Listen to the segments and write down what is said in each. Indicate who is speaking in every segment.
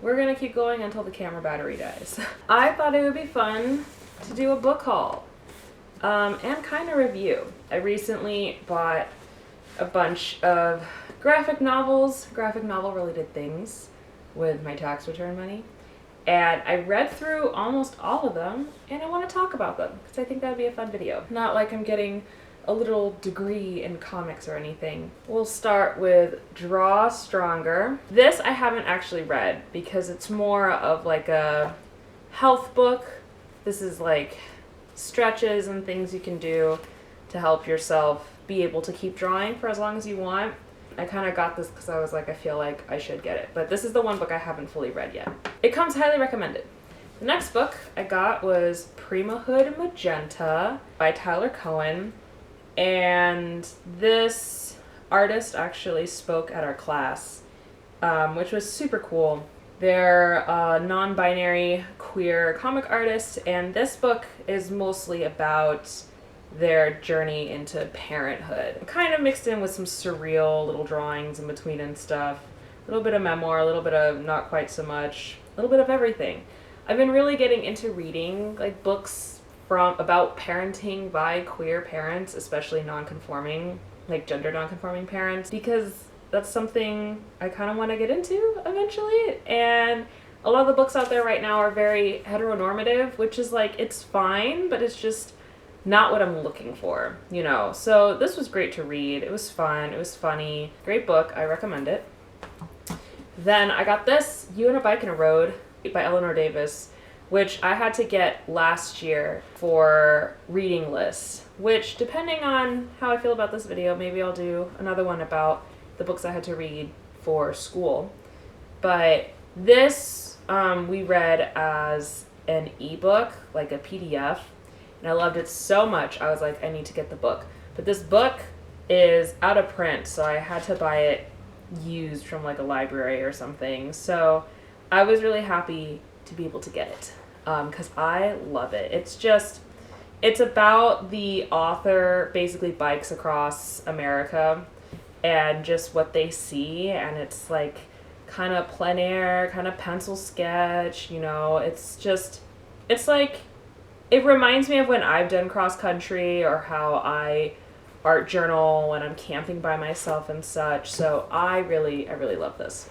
Speaker 1: we're gonna keep going until the camera battery dies. I thought it would be fun to do a book haul and kind of review. I recently bought a bunch of graphic novel related things with my tax return money. And I read through almost all of them, and I want to talk about them, because I think that would be a fun video. Not like I'm getting a little degree in comics or anything. We'll start with Draw Stronger. This I haven't actually read, because it's more of like a health book. This is like stretches and things you can do to help yourself be able to keep drawing for as long as you want. I kind of got this because I was like, I feel like I should get it. But this is the one book I haven't fully read yet. It comes highly recommended. The next book I got was Primahood Magenta by Cohen. And this artist actually spoke at our class, which was super cool. They're a non-binary queer comic artist, and this book is mostly about their journey into parenthood. Kind of mixed in with some surreal little drawings in between and stuff. A little bit of memoir, a little bit of not quite so much, a little bit of everything. I've been really getting into reading like books about parenting by queer parents, especially non-conforming, like gender non-conforming parents, because that's something I kind of want to get into eventually. And a lot of the books out there right now are very heteronormative, which is like, it's fine, but it's just not what I'm looking for, you know. So this was great to read. It was fun. It was funny. Great book. I recommend it. Then I got this, You and a Bike and a Road by Eleanor Davis, which I had to get last year for reading lists, which depending on how I feel about this video, maybe I'll do another one about the books I had to read for school. But this we read as an ebook, like a PDF. And I loved it so much, I was like, I need to get the book. But this book is out of print, so I had to buy it used from like a library or something. So I was really happy to be able to get it, because I love it. It's about the author basically bikes across America and just what they see, and it's like kind of plein air, kind of pencil sketch, you know. It's like, it reminds me of when I've done cross country or how I art journal when I'm camping by myself and such. So I really love this.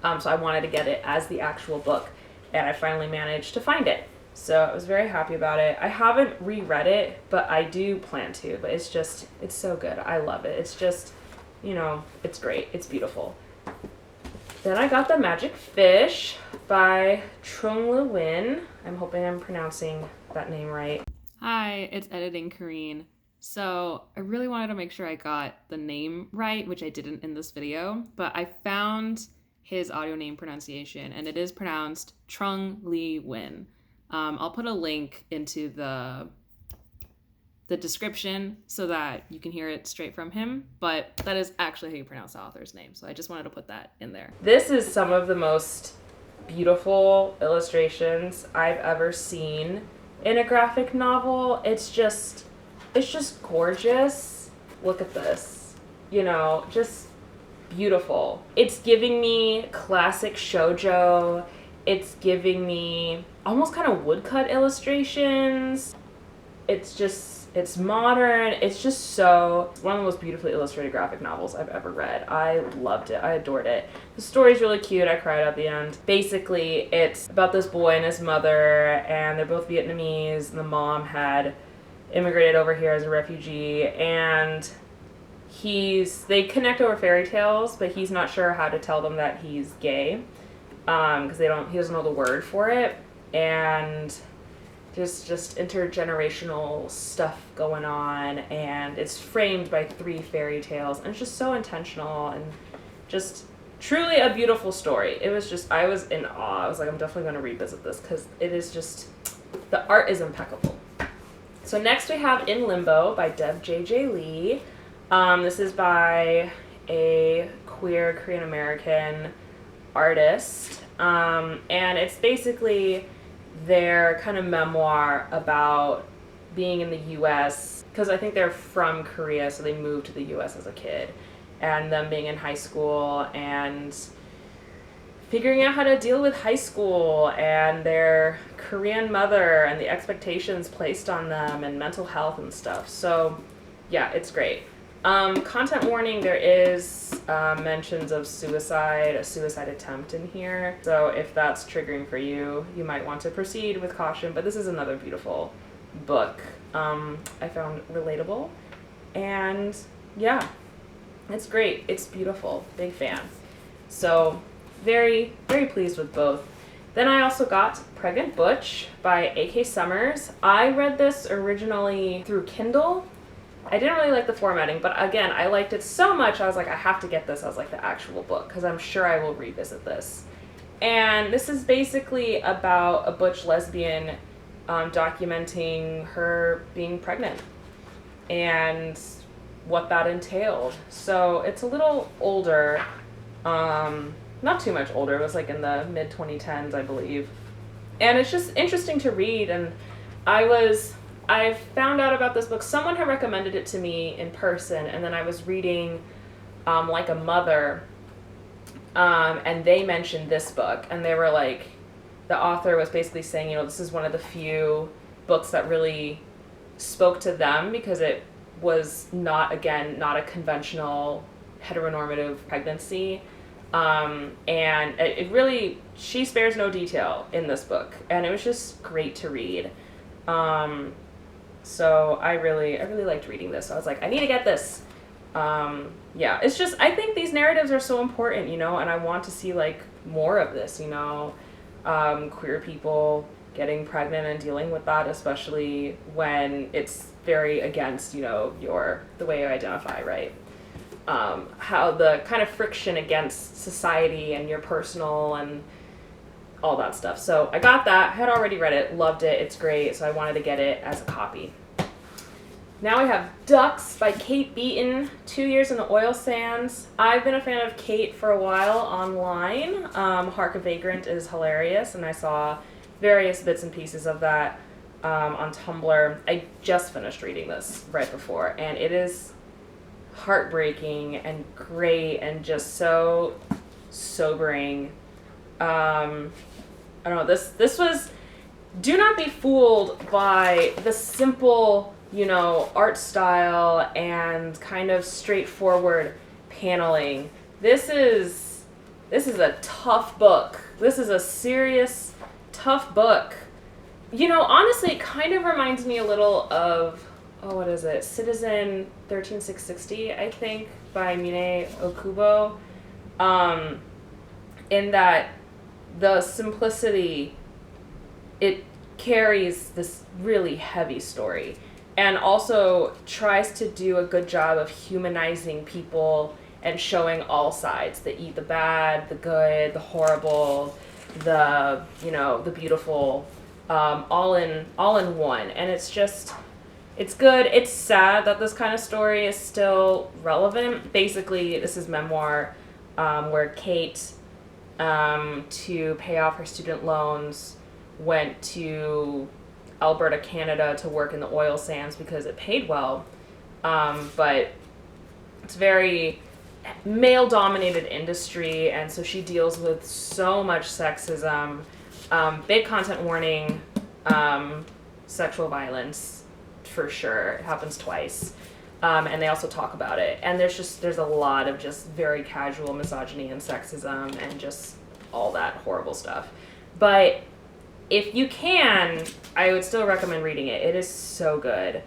Speaker 1: So I wanted to get it as the actual book, and I finally managed to find it. So I was very happy about it. I haven't reread it, but I do plan to. But it's so good. I love it. It's just, you know, it's great. It's beautiful. Then I got The Magic Fish by Trung Le Win. I'm hoping I'm pronouncing that name right. Hi, it's Editing Kareen. So I really wanted to make sure I got the name right, which I didn't in this video, but I found his audio name pronunciation, and it is pronounced Trung Le Win. I'll put a link into the description so that you can hear it straight from him, but that is actually how you pronounce the author's name, so I just wanted to put that in there. This is some of the most beautiful illustrations I've ever seen in a graphic novel. It's just gorgeous. Look at this, you know, just beautiful. It's giving me classic shoujo. It's giving me almost kind of woodcut illustrations. It's modern. It's just one of the most beautifully illustrated graphic novels I've ever read. I loved it. I adored it. The story's really cute. I cried at the end. Basically, it's about this boy and his mother, and they're both Vietnamese, and the mom had immigrated over here as a refugee, and they connect over fairy tales, but he's not sure how to tell them that he's gay, because he doesn't know the word for it, and just intergenerational stuff going on, and it's framed by 3 fairy tales, and it's just so intentional and just truly a beautiful story. I was in awe. I was like, I'm definitely going to revisit this because it is just, the art is impeccable. So next we have In Limbo by Deb JJ Lee. This is by a queer Korean American artist, and it's basically their kind of memoir about being in the U.S., because I think they're from Korea, so they moved to the U.S. as a kid, and them being in high school and figuring out how to deal with high school and their Korean mother and the expectations placed on them and mental health and stuff. So yeah, it's great. Content warning, there is mentions of suicide, a suicide attempt in here. So if that's triggering for you, you might want to proceed with caution. But this is another beautiful book I found relatable. And yeah, it's great. It's beautiful. Big fan. So very, very pleased with both. Then I also got Pregnant Butch by A.K. Summers. I read this originally through Kindle. I didn't really like the formatting, but again, I liked it so much, I was like, I have to get this as like the actual book, because I'm sure I will revisit this. And this is basically about a butch lesbian documenting her being pregnant and what that entailed. So it's a little older, not too much older, it was like in the mid-2010s, I believe. And it's just interesting to read, and I found out about this book. Someone had recommended it to me in person, and then I was reading Like a Mother, and they mentioned this book, and they were like, the author was basically saying, you know, this is one of the few books that really spoke to them because it was not a conventional heteronormative pregnancy. And it really, she spares no detail in this book, and it was just great to read. So I really liked reading this. So I was like, I need to get this. Yeah, it's just, I think these narratives are so important, you know, and I want to see like more of this, you know, queer people getting pregnant and dealing with that, especially when it's very against, you know, the way you identify, right? How the kind of friction against society and your personal and all that stuff. So I got that, had already read it, loved it, it's great, so I wanted to get it as a copy. Now we have Ducks by Kate Beaton, 2 Years in the Oil Sands. I've been a fan of Kate for a while online. Hark a Vagrant is hilarious, and I saw various bits and pieces of that on Tumblr. I just finished reading this right before, and it is heartbreaking and great and just so sobering. I don't know, this was, do not be fooled by the simple, you know, art style and kind of straightforward paneling. This is a tough book. This is a serious, tough book. You know, honestly, it kind of reminds me a little of, what is it? Citizen 13660, I think, by Mine Okubo. In that the simplicity, it carries this really heavy story and also tries to do a good job of humanizing people and showing all sides, the bad, the good, the horrible, the, you know, the beautiful, all in one. And it's just, it's good. It's sad that this kind of story is still relevant. Basically, this is memoir where Kate, to pay off her student loans, went to Alberta, Canada to work in the oil sands because it paid well. But it's very male-dominated industry, and so she deals with so much sexism, big content warning, sexual violence, for sure. It happens twice. And they also talk about it. And there's a lot of just very casual misogyny and sexism and just all that horrible stuff. But if you can, I would still recommend reading it. It is so good.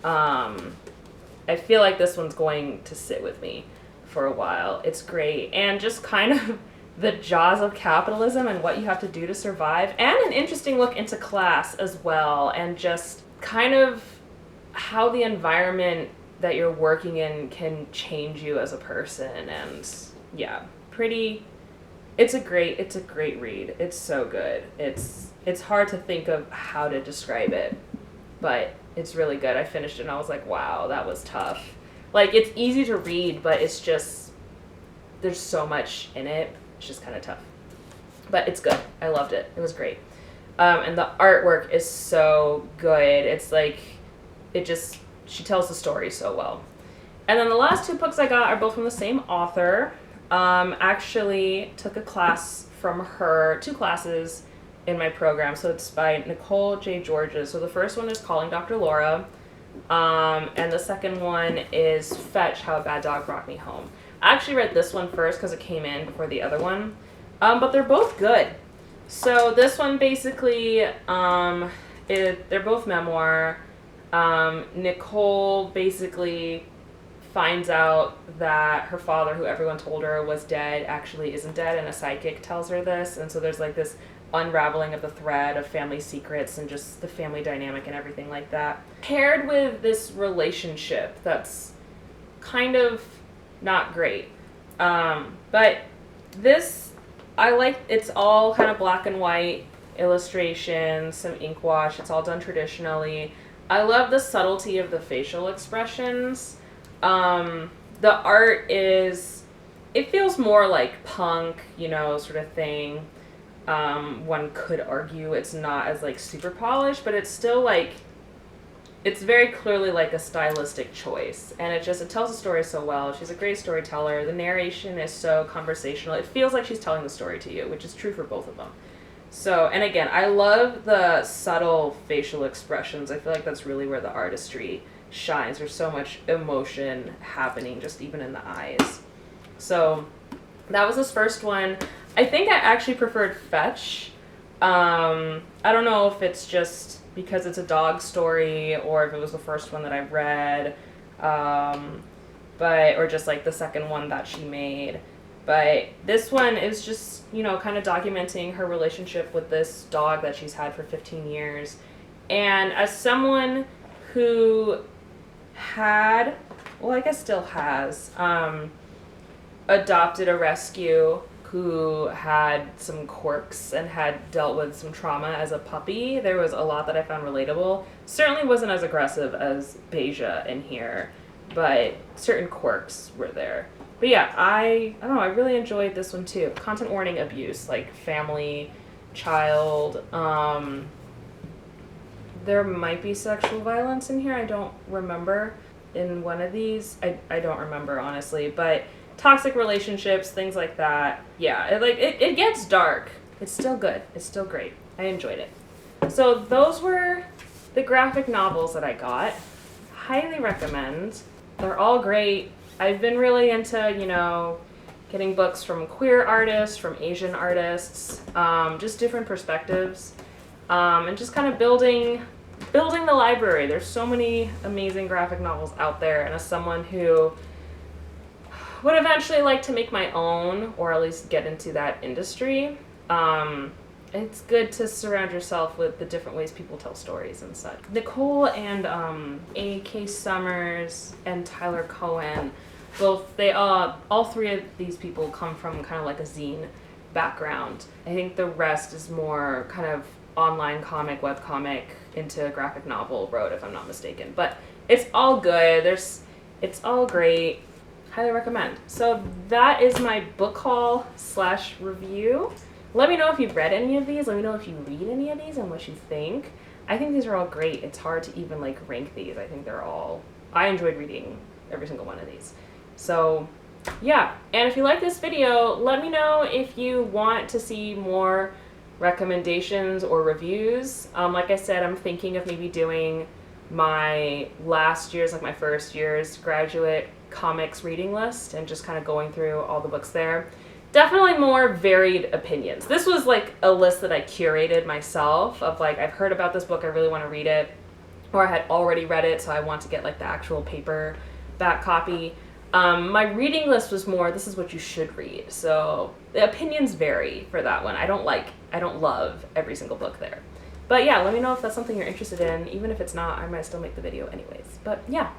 Speaker 1: I feel like this one's going to sit with me for a while. It's great. And just kind of the jaws of capitalism and what you have to do to survive. And an interesting look into class as well. And just kind of how the environment that you're working in can change you as a person. And yeah, it's a great read. It's so good. It's hard to think of how to describe it, but it's really good. I finished it and I was like, wow, that was tough. Like, it's easy to read, but it's just, there's so much in it. It's just kind of tough, but it's good. I loved it. It was great. And the artwork is so good. It's like, she tells the story so well. And then the last two books I got are both from the same author. Actually took a class from her, 2 classes in my program. So it's by Nicole J. So the first one is Calling Dr. Laura, and the second one is Fetch, How a Bad Dog Brought Me Home. I actually read this one first because it came in before the other one, but they're both good. So this one basically, they're both memoir. Nicole basically finds out that her father, who everyone told her was dead, actually isn't dead, and a psychic tells her this, and so there's like this unraveling of the thread of family secrets and just the family dynamic and everything like that, paired with this relationship that's kind of not great. But this, I like, it's all kind of black and white illustrations, some ink wash, it's all done traditionally. I love the subtlety of the facial expressions. The art is, it feels more like punk, you know, sort of thing. One could argue it's not as like super polished, but it's still like, it's very clearly like a stylistic choice, and it tells the story so well. She's a great storyteller. The narration is so conversational. It feels like she's telling the story to you, which is true for both of them. So, and again, I love the subtle facial expressions. I feel like that's really where the artistry shines. There's so much emotion happening just even in the eyes. So that was this first one. I think I actually preferred Fetch. I don't know if it's just because it's a dog story or if it was the first one that I read, or just like the second one that she made. But this one is just, you know, kind of documenting her relationship with this dog that she's had for 15 years. And as someone who had, well, I guess still has, adopted a rescue who had some quirks and had dealt with some trauma as a puppy, there was a lot that I found relatable. Certainly wasn't as aggressive as Beja in here, but certain quirks were there. But yeah, I don't know, I really enjoyed this one too. Content warning: abuse, like family, child. There might be sexual violence in here. I don't remember in one of these. I don't remember, honestly, but toxic relationships, things like that. Yeah, it gets dark. It's still good. It's still great. I enjoyed it. So those were the graphic novels that I got. Highly recommend. They're all great. I've been really into, you know, getting books from queer artists, from Asian artists, just different perspectives, and just kind of building the library. There's so many amazing graphic novels out there, and as someone who would eventually like to make my own, or at least get into that industry, it's good to surround yourself with the different ways people tell stories and such. Nicole and A.K. Summers and Tyler Cohen, all 3 of these people come from kind of like a zine background. I think the rest is more kind of online comic, webcomic, into graphic novel road, if I'm not mistaken. But it's all good. It's all great. Highly recommend. So that is my book haul / review. Let me know if you've read any of these. Let me know if you read any of these and what you think. I think these are all great. It's hard to even like rank these. I think I enjoyed reading every single one of these. So yeah, and if you like this video, let me know if you want to see more recommendations or reviews. Like I said, I'm thinking of maybe doing my last year's, like my first year's graduate comics reading list and just kind of going through all the books there. Definitely more varied opinions. This was like a list that I curated myself of like, I've heard about this book, I really want to read it, or I had already read it, so I want to get like the actual paperback copy. My reading list was more, this is what you should read. So the opinions vary for that one. I don't love every single book there. But yeah, let me know if that's something you're interested in. Even if it's not, I might still make the video anyways. But yeah,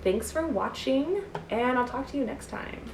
Speaker 1: thanks for watching, and I'll talk to you next time.